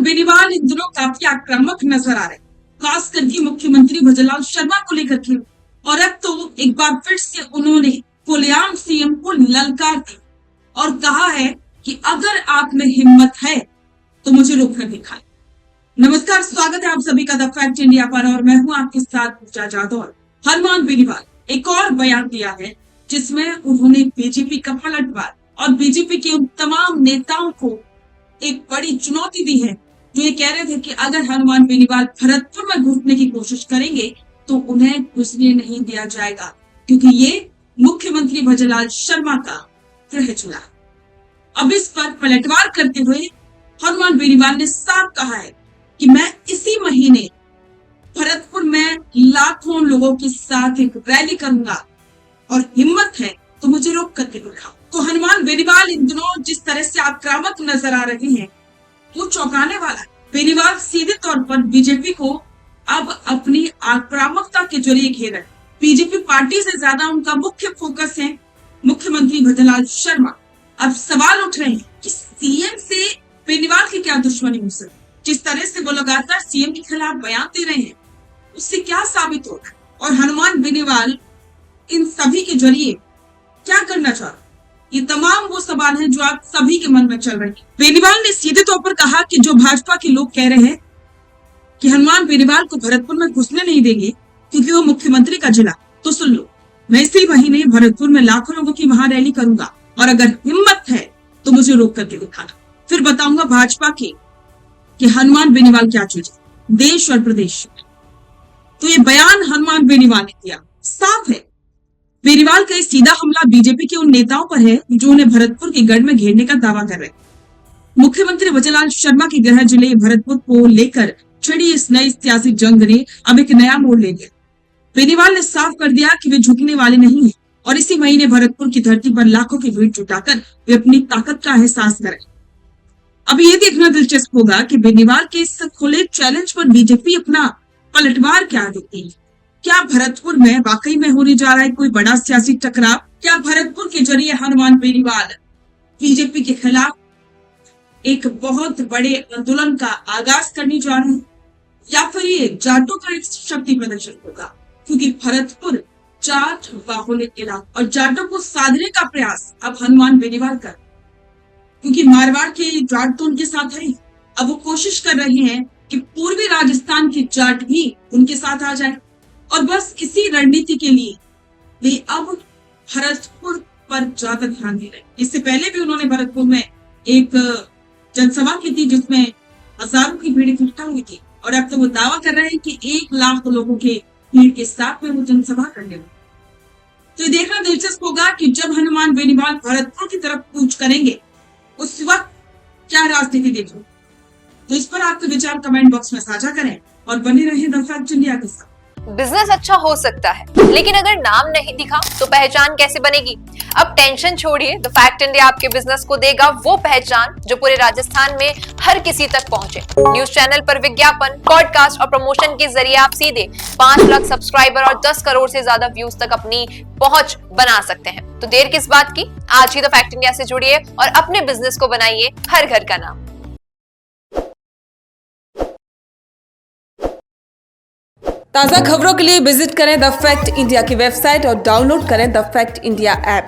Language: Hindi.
बेनीवाल इन दिनों काफी आक्रामक नजर आ रहे, खास करके मुख्यमंत्री भजनलाल शर्मा को लेकर के। और अब तो एक बार फिर से उन्होंने खुलेआम सीएम को ललकार दी और कहा है कि अगर आप में हिम्मत है तो मुझे रोक कर दिखाएं। नमस्कार, स्वागत है आप सभी का द फैक्ट इंडिया पर और मैं हूं आपके साथ पूजा जादौर। हनुमान बेनीवाल एक और बयान दिया है जिसमें उन्होंने बीजेपी का पलटवार और बीजेपी के उन तमाम नेताओं को एक बड़ी चुनौती दी है जो ये कह रहे थे कि अगर हनुमान बेनीवाल भरतपुर में घुसने की कोशिश करेंगे तो उन्हें घुसने नहीं दिया जाएगा, क्योंकि ये मुख्यमंत्री भजनलाल शर्मा का गृह जिला। अब इस पर पलटवार करते हुए हनुमान बेनीवाल ने साफ कहा है कि मैं इसी महीने भरतपुर में लाखों लोगों के साथ एक रैली करूंगा और हिम्मत है तो मुझे रोक करके दिखाओ। तो हनुमान बेनीवाल इन दिनों जिस तरह से आक्रामक नजर आ रहे हैं वो चौंकाने वाला है। बेनीवाल सीधे तौर पर बीजेपी को अब अपनी आक्रामकता के जरिए घेरा है। बीजेपी पार्टी से ज्यादा उनका मुख्य फोकस है मुख्यमंत्री भजनलाल शर्मा। अब सवाल उठ रहे हैं कि सीएम से बेनीवाल की क्या दुश्मनी हो सकती, जिस तरह से वो लगातार सीएम के खिलाफ बयान दे रहे हैं उससे क्या साबित होगा और हनुमान बेनीवाल इन सभी के जरिए क्या करना चाह रहे, ये तमाम वो सवाल हैं जो आप सभी के मन में चल रहे हैं। बेनीवाल ने सीधे तौर पर कहा कि जो भाजपा के लोग कह रहे हैं कि हनुमान बेनीवाल को भरतपुर में घुसने नहीं देंगे क्योंकि वो मुख्यमंत्री का जिला, तो सुन लो, मैं इसी महीने भरतपुर में लाखों लोगों की वहां रैली करूंगा और अगर हिम्मत है तो मुझे रोक करके दिखाना, फिर बताऊंगा भाजपा के कि हनुमान बेनीवाल क्या चीज है देश और प्रदेश। तो ये बयान हनुमान बेनीवाल ने दिया। साफ है बेनीवाल का सीधा हमला बीजेपी के उन नेताओं पर है जो उन्हें भरतपुर के गढ़ में घेरने का दावा कर रहे हैं। मुख्यमंत्री भजनलाल शर्मा के गृह जिले भरतपुर को लेकर छिड़ी इस नई सियासी जंग ने अब एक नया मोड़ ले लिया। बेनीवाल ने साफ कर दिया कि वे झुकने वाले नहीं हैं और इसी महीने भरतपुर की धरती पर लाखों की भीड़ जुटाकर वे अपनी ताकत का एहसास करें। अब ये देखना दिलचस्प होगा कि बेनीवाल के इस खुले चैलेंज पर बीजेपी अपना पलटवार क्या देती है। क्या भरतपुर में वाकई में होने जा रहा है कोई बड़ा सियासी टकराव? क्या भरतपुर के जरिए हनुमान बेनीवाल बीजेपी के खिलाफ एक बहुत बड़े आंदोलन का आगाज करने जा रहे हैं या फिर ये जाटों का एक शक्ति प्रदर्शन होगा? क्योंकि भरतपुर जाट बाहुल्य इलाका और जाटों को साधने का प्रयास अब हनुमान बेनीवाल कर, क्योंकि मारवाड़ के जाट तो उनके साथ है। अब वो कोशिश कर रहे हैं कि पूर्वी राजस्थान के जाट भी उनके साथ आ जाए और बस इसी रणनीति के लिए वे अब भरतपुर पर ज्यादा ध्यान दे रहे। इससे पहले भी उन्होंने भरतपुर में एक जनसभा की थी जिसमें हजारों की भीड़ इकट्ठा हुई थी और अब तो वो दावा कर रहे हैं कि 1 लाख लोगों के भीड़ के साथ में वो जनसभा करने वाले। तो ये देखना दिलचस्प होगा कि जब हनुमान बेनीवाल भरतपुर की तरफ कूच करेंगे उस वक्त क्या राजनीति देखो। तो इस पर आपके विचार कमेंट बॉक्स में साझा करें और बने रहें द फैक्ट इंडिया के साथ। बिजनेस अच्छा हो सकता है लेकिन अगर नाम नहीं दिखा तो पहचान कैसे बनेगी? अब टेंशन छोड़िए, द फैक्ट इंडिया आपके बिजनेस को देगा वो पहचान जो पूरे राजस्थान में हर किसी तक पहुंचे। न्यूज चैनल पर विज्ञापन, पॉडकास्ट और प्रमोशन के जरिए आप सीधे 5 लाख सब्सक्राइबर और 10 करोड़ से ज्यादा व्यूज तक अपनी पहुंच बना सकते हैं। तो देर किस बात की, आज ही द फैक्ट इंडिया से जुड़िए और अपने बिजनेस को बनाइए हर घर का नाम। ताज़ा खबरों के लिए विजिट करें द फैक्ट इंडिया की वेबसाइट और डाउनलोड करें द फैक्ट इंडिया ऐप।